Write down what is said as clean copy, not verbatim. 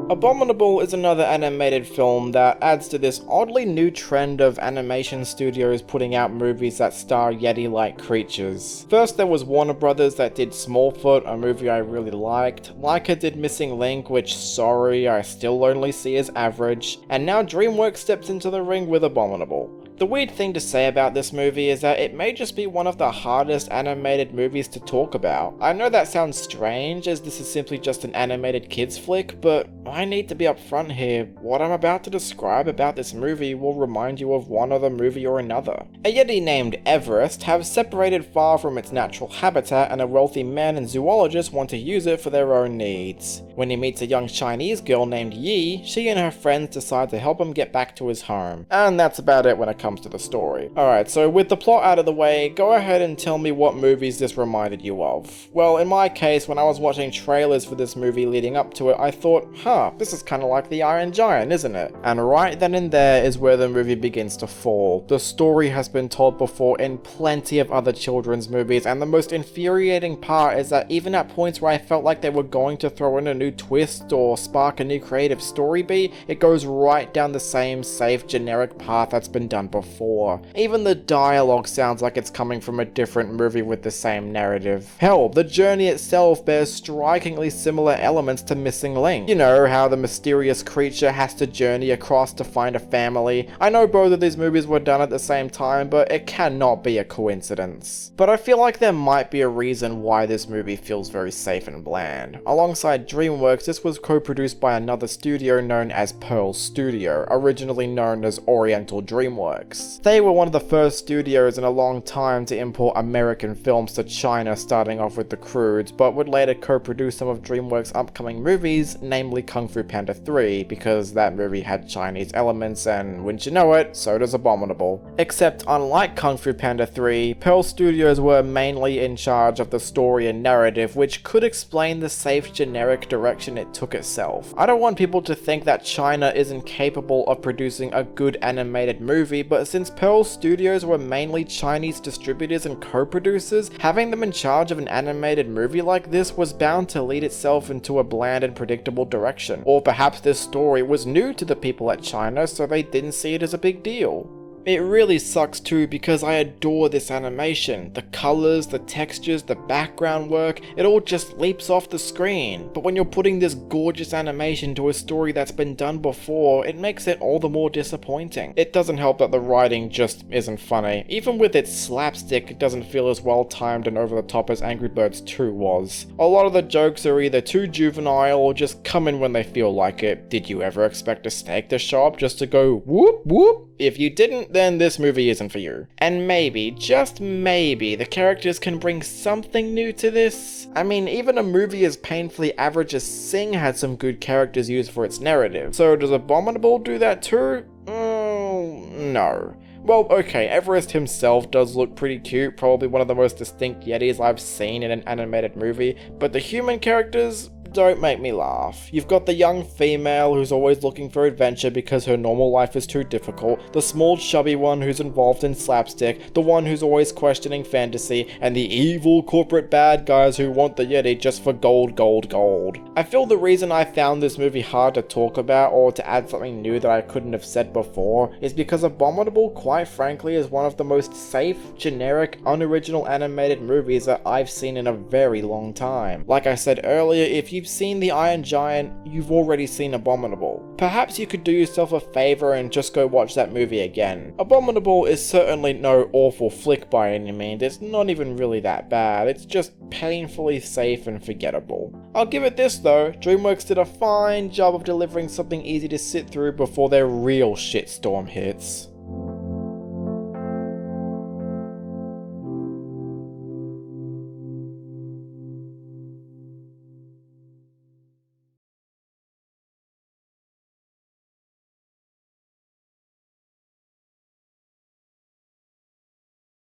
Abominable is another animated film that adds to this oddly new trend of animation studios putting out movies that star Yeti-like creatures. First there was Warner Brothers that did Smallfoot, a movie I really liked. Laika did Missing Link, which sorry, I still only see as average. And now DreamWorks steps into the ring with Abominable. The weird thing to say about this movie is that it may just be one of the hardest animated movies to talk about. I know that sounds strange, as this is simply just an animated kids flick, but I need to be upfront here. What I'm about to describe about this movie will remind you of one other movie or another. A Yeti named Everest has separated far from its natural habitat, and a wealthy man and zoologist want to use it for their own needs. When he meets a young Chinese girl named Yi, she and her friends decide to help him get back to his home. And that's about it when it comes to the story. Alright, so with the plot out of the way, go ahead and tell me what movies this reminded you of. Well, in my case, when I was watching trailers for this movie leading up to it, I thought, this is kinda like The Iron Giant, isn't it? And right then and there is where the movie begins to fall. The story has been told before in plenty of other children's movies, and the most infuriating part is that even at points where I felt like they were going to throw in a new twist or spark a new creative story beat, it goes right down the same safe generic path that's been done before. Even the dialogue sounds like it's coming from a different movie with the same narrative. Hell, the journey itself bears strikingly similar elements to Missing Link. You know, how the mysterious creature has to journey across to find a family. I know both of these movies were done at the same time, but it cannot be a coincidence. But I feel like there might be a reason why this movie feels very safe and bland. Alongside DreamWorks, this was co-produced by another studio known as Pearl Studio, originally known as Oriental DreamWorks. They were one of the first studios in a long time to import American films to China, starting off with The Croods, but would later co-produce some of DreamWorks' upcoming movies, namely Kung Fu Panda 3, because that movie had Chinese elements, and wouldn't you know it, so does Abominable. Except unlike Kung Fu Panda 3, Pearl Studios were mainly in charge of the story and narrative, which could explain the safe generic direction it took itself. I don't want people to think that China isn't capable of producing a good animated movie, but since Pearl Studios were mainly Chinese distributors and co-producers, having them in charge of an animated movie like this was bound to lead itself into a bland and predictable direction. Or perhaps this story was new to the people at China, so they didn't see it as a big deal. It really sucks too, because I adore this animation. The colors, the textures, the background work, it all just leaps off the screen. But when you're putting this gorgeous animation to a story that's been done before, it makes it all the more disappointing. It doesn't help that the writing just isn't funny. Even with its slapstick, it doesn't feel as well timed and over the top as Angry Birds 2 was. A lot of the jokes are either too juvenile or just come in when they feel like it. Did you ever expect a snake to show up just to go whoop whoop? If you didn't, then this movie isn't for you. And maybe, just maybe, the characters can bring something new to this. I mean, even a movie as painfully average as Sing had some good characters used for its narrative. So does Abominable do that too? No. Well, okay, Everest himself does look pretty cute, probably one of the most distinct Yetis I've seen in an animated movie, but the human characters don't make me laugh. You've got the young female who's always looking for adventure because her normal life is too difficult, the small chubby one who's involved in slapstick, the one who's always questioning fantasy, and the evil corporate bad guys who want the Yeti just for gold, gold, gold. I feel the reason I found this movie hard to talk about or to add something new that I couldn't have said before is because Abominable, quite frankly, is one of the most safe, generic, unoriginal animated movies that I've seen in a very long time. Like I said earlier, if you've seen The Iron Giant, you've already seen Abominable. Perhaps you could do yourself a favor and just go watch that movie again. Abominable is certainly no awful flick by any means, it's not even really that bad, it's just painfully safe and forgettable. I'll give it this though, DreamWorks did a fine job of delivering something easy to sit through before their real shitstorm hits.